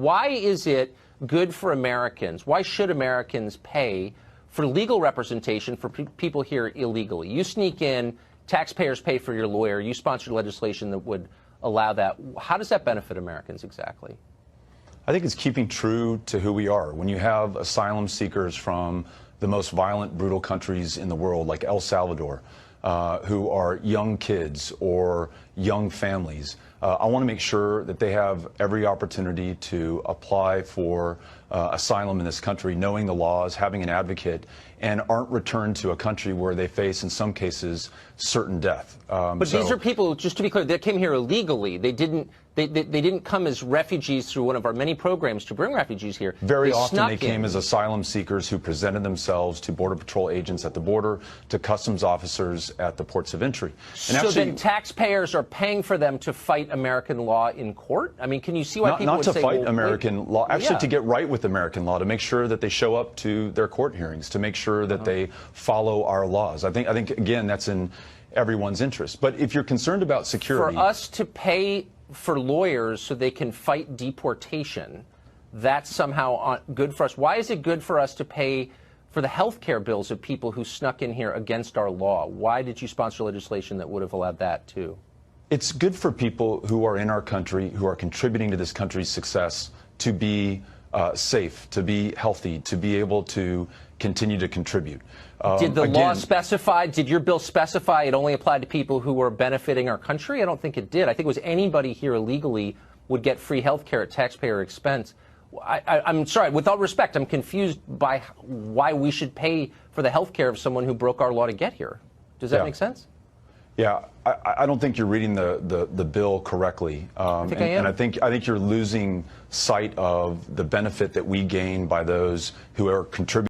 Why is it good for Americans? Why should Americans pay for legal representation for people here illegally? You sneak in, taxpayers pay for your lawyer, you sponsor legislation that would allow that. How does that benefit Americans exactly? I think it's keeping true to who we are. When you have asylum seekers from the most violent, brutal countries in the world, like El Salvador, who are young kids or young families, I want to make sure that they have every opportunity to apply for asylum in this country, knowing the laws, having an advocate, and aren't returned to a country where they face, in some cases, certain death. But these are people, just to be clear, that came here illegally. They didn't come as refugees through one of our many programs to bring refugees here. Very often they came as asylum seekers who presented themselves to Border Patrol agents at the border, to customs officers at the ports of entry. And so then taxpayers are paying for them to fight American law in court? I mean, can you see why people would say... Not to fight American law, actually to get right with American law, to make sure that they show up to their court hearings, to make sure that they follow our laws. I think again, that's in everyone's interest. But if you're concerned about security... For us to pay for lawyers so they can fight deportation, that's somehow good for us. Why is it good for us to pay for the health care bills of people who snuck in here against our law? Why did you sponsor legislation that would have allowed that too? It's good for people who are in our country, who are contributing to this country's success, to be safe, to be healthy, to be able to continue to contribute. Did the law specify, did your bill specify it only applied to people who were benefiting our country? I don't think it did. I think it was anybody here illegally would get free health care at taxpayer expense. I'm sorry, with all respect, I'm confused by why we should pay for the health care of someone who broke our law to get here. Does that make sense? Yeah, I don't think you're reading the bill correctly. I think I am. And I think you're losing sight of the benefit that we gain by those who are contributing